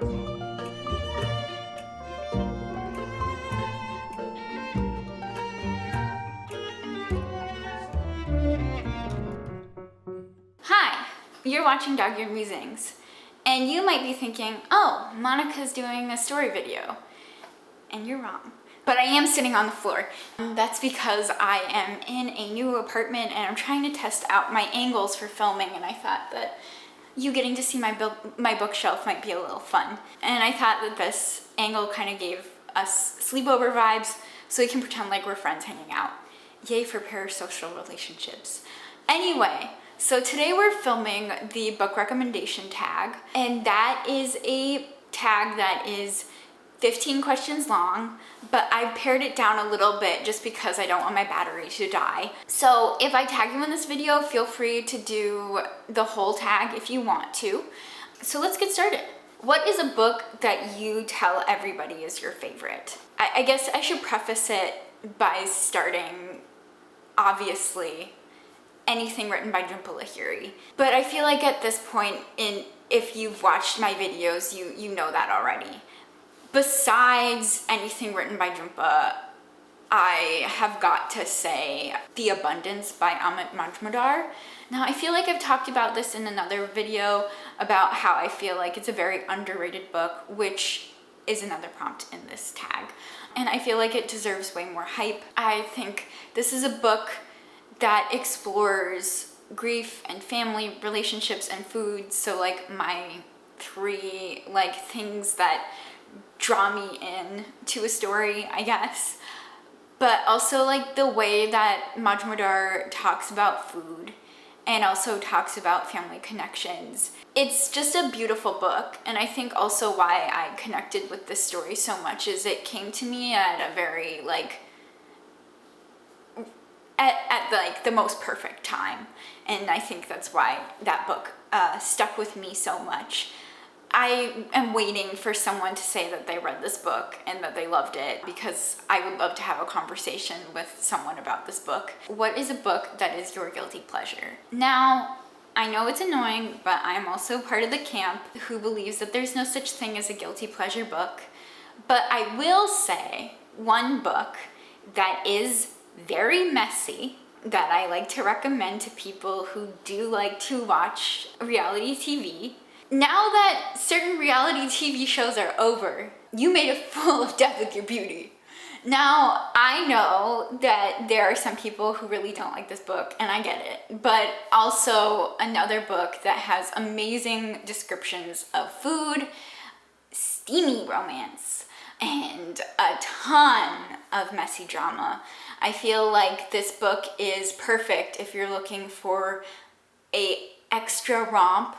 Hi, you're watching Dog Eared Musings, and you might be thinking, oh, Monica's doing a story video. And you're wrong. But I am sitting on the floor. That's because I am in a new apartment and I'm trying to test out my angles for filming, and I thought that you getting to see my bookshelf might be a little fun. And I thought that this angle kind of gave us sleepover vibes, so we can pretend like we're friends hanging out. Yay for parasocial relationships. Anyway, so today we're filming the book recommendation tag, and that is a tag that is 15 questions long, but I pared it down a little bit just because I don't want my battery to die. So if I tag you in this video, feel free to do the whole tag if you want to. So let's get started. What is a book that you tell everybody is your favorite? I guess I should preface it by starting, obviously, anything written by Jhumpa Lahiri. But I feel like at this point, if you've watched my videos, you know that already. Besides anything written by Jhumpa, I have got to say The Abundance by Amit Majumdar. Now, I feel like I've talked about this in another video about how I feel like it's a very underrated book, which is another prompt in this tag. And I feel like it deserves way more hype. I think this is a book that explores grief and family relationships and food. So like my three things that draw me in to a story, I guess. But also like the way that Majumdar talks about food and also talks about family connections. It's just a beautiful book, and I think also why I connected with this story so much is it came to me at a very at the most perfect time, and I think that's why that book stuck with me so much. I am waiting for someone to say that they read this book and that they loved it, because I would love to have a conversation with someone about this book. What is a book that is your guilty pleasure? Now, I know it's annoying, but I'm also part of the camp who believes that there's no such thing as a guilty pleasure book. But I will say one book that is very messy that I like to recommend to people who do like to watch reality TV. Now that certain reality TV shows are over, you made a fool of Death with Your Beauty. Now, I know that there are some people who really don't like this book, and I get it, but also another book that has amazing descriptions of food, steamy romance, and a ton of messy drama. I feel like this book is perfect if you're looking for an extra romp,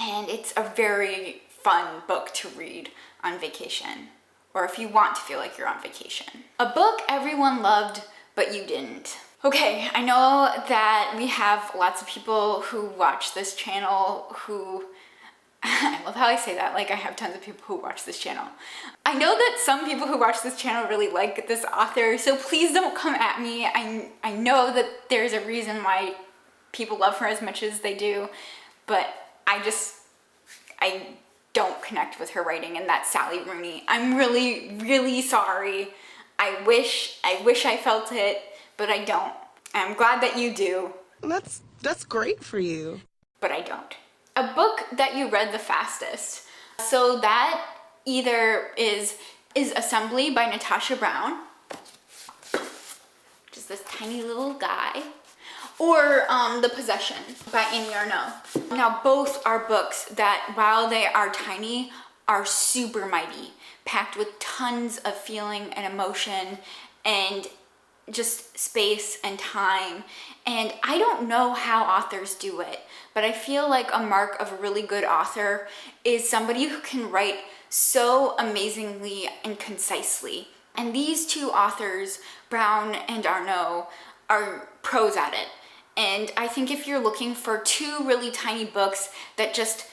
and it's a very fun book to read on vacation, or if you want to feel like you're on vacation. A book everyone loved, but you didn't. Okay, I know that we have lots of people who watch this channel who, I love how I say that, like I have tons of people who watch this channel. I know that some people who watch this channel really like this author, so please don't come at me. I know that there's a reason why people love her as much as they do, but I don't connect with her writing, and that's Sally Rooney. I'm really, really sorry. I wish I felt it, but I don't. I'm glad that you do. That's great for you. But I don't. A book that you read the fastest. So that either is Assembly by Natasha Brown, which is this tiny little guy, or The Possession by Amy Arnaud. Now, both are books that, while they are tiny, are super mighty, packed with tons of feeling and emotion and just space and time. And I don't know how authors do it, but I feel like a mark of a really good author is somebody who can write so amazingly and concisely. And these two authors, Brown and Arnaud, are pros at it. And I think if you're looking for two really tiny books that just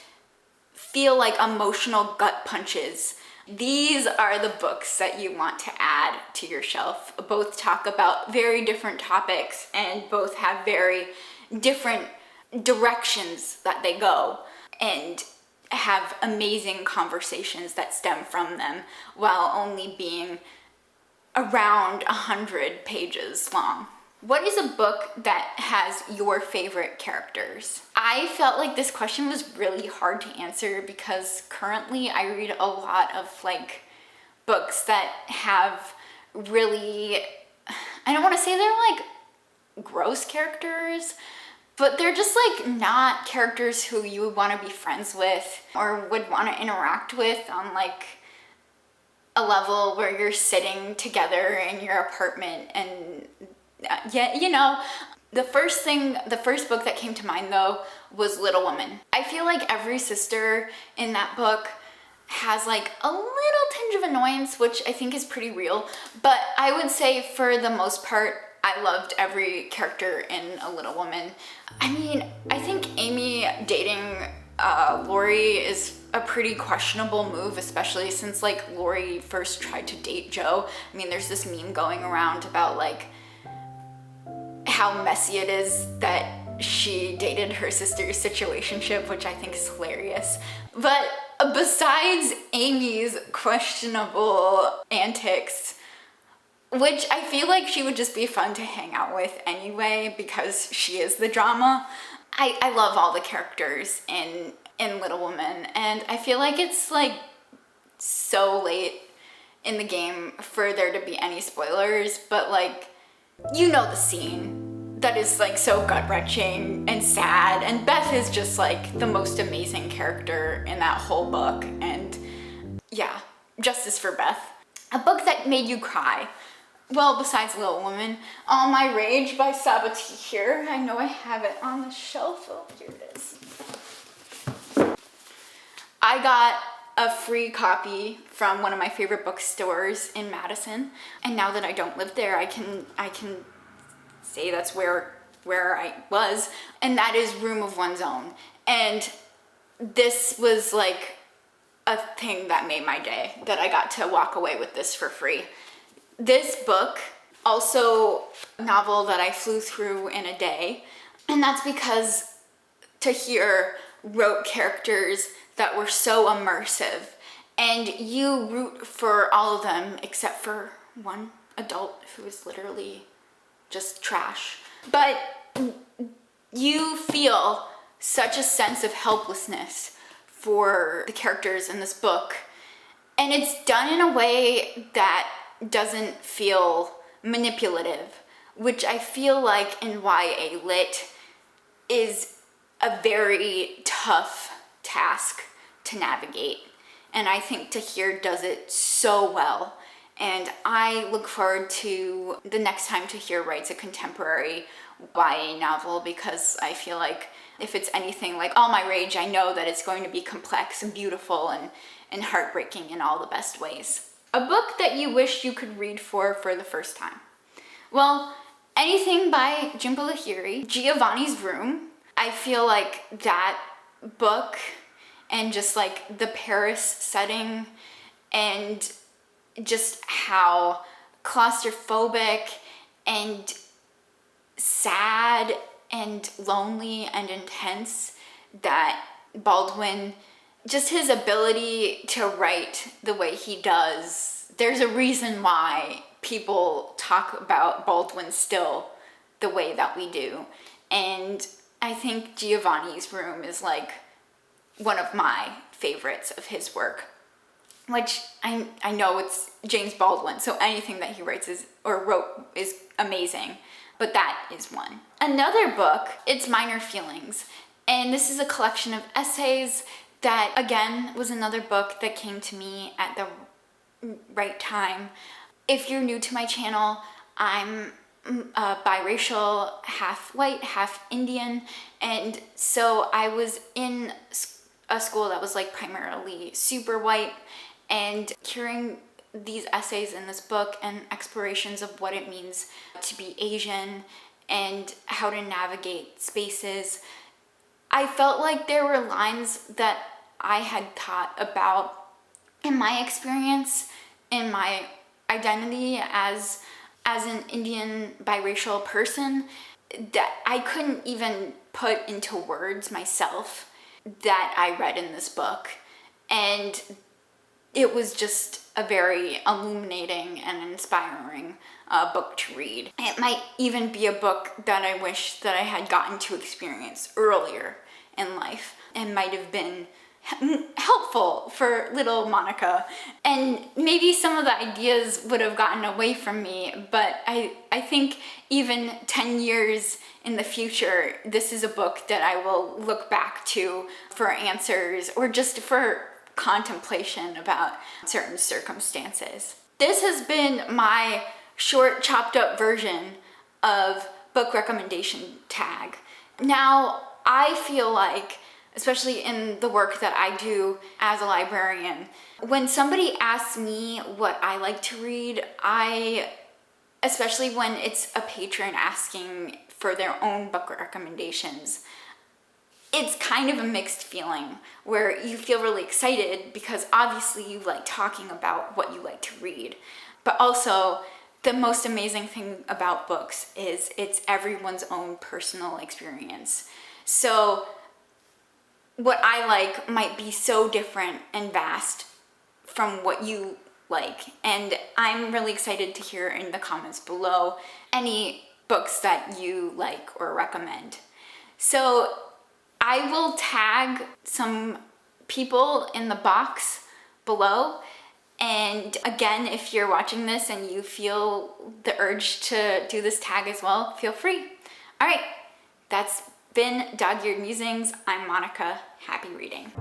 feel like emotional gut punches, these are the books that you want to add to your shelf. Both talk about very different topics and both have very different directions that they go. And have amazing conversations that stem from them while only being around 100 pages long. What is a book that has your favorite characters? I felt like this question was really hard to answer because currently I read a lot of like books that have really, I don't want to say they're like gross characters, but they're just like not characters who you would want to be friends with or would want to interact with on like a level where you're sitting together in your apartment. And yeah, you know, the first book that came to mind though was Little Women. I feel like every sister in that book has like a little tinge of annoyance, which I think is pretty real, but I would say for the most part I loved every character in A Little Woman. I mean, I think Amy dating Lori is a pretty questionable move, especially since like Lori first tried to date Joe. I mean, there's this meme going around about like how messy it is that she dated her sister's situationship, which I think is hilarious. But besides Amy's questionable antics, which I feel like she would just be fun to hang out with anyway because she is the drama, I love all the characters in Little Women, and I feel like it's like so late in the game for there to be any spoilers, but like, you know, the scene that is like so gut-wrenching and sad, and Beth is just like the most amazing character in that whole book, and yeah, justice for Beth. A book that made you cry. Well, besides Little Woman, All My Rage by Sabati here. I know I have it on the shelf. Oh, here it is. I got a free copy from one of my favorite bookstores in Madison, and now that I don't live there, I can say that's where I was, and that is Room of One's Own. And this was like a thing that made my day, that I got to walk away with this for free. This book, also a novel that I flew through in a day, and that's because Tahir wrote characters that were so immersive, and you root for all of them except for one adult who is literally just trash. But you feel such a sense of helplessness for the characters in this book, and it's done in a way that doesn't feel manipulative, which I feel like in YA Lit is a very tough task to navigate, and I think Tahir does it so well, and I look forward to the next time Tahir writes a contemporary YA novel, because I feel like if it's anything like All My Rage, I know that it's going to be complex and beautiful and heartbreaking in all the best ways. A book that you wish you could read for the first time. Well, anything by Jhumpa Lahiri. Giovanni's Room. I feel like that book and just like the Paris setting and just how claustrophobic and sad and lonely and intense that Baldwin, just his ability to write the way he does, there's a reason why people talk about Baldwin still the way that we do. And I think Giovanni's Room is like one of my favorites of his work, which I know it's James Baldwin, so anything that he writes wrote is amazing, but that is one. Another book, it's Minor Feelings, and this is a collection of essays that, again, was another book that came to me at the right time. If you're new to my channel, I'm biracial, half white, half Indian, and so I was in a school that was like primarily super white, and hearing these essays in this book and explorations of what it means to be Asian and how to navigate spaces, I felt like there were lines that I had thought about in my experience, in my identity as an Indian biracial person, that I couldn't even put into words myself. that I read in this book. And it was just a very illuminating and inspiring book to read. It might even be a book that I wish that I had gotten to experience earlier in life and might have been helpful for little Monika. And maybe some of the ideas would have gotten away from me, but I think even 10 years in the future, this is a book that I will look back to for answers or just for contemplation about certain circumstances. This has been my short, chopped up version of book recommendation tag. Now, I feel like, especially in the work that I do as a librarian, when somebody asks me what I like to read, especially when it's a patron asking for their own book recommendations, it's kind of a mixed feeling where you feel really excited because obviously you like talking about what you like to read. But also, the most amazing thing about books is it's everyone's own personal experience. So what I like might be so different and vast from what you like. And I'm really excited to hear in the comments below any books that you like or recommend. So I will tag some people in the box below. And again, if you're watching this and you feel the urge to do this tag as well, feel free. All right, that's been Dog-Eared Musings. I'm Monika. Happy reading.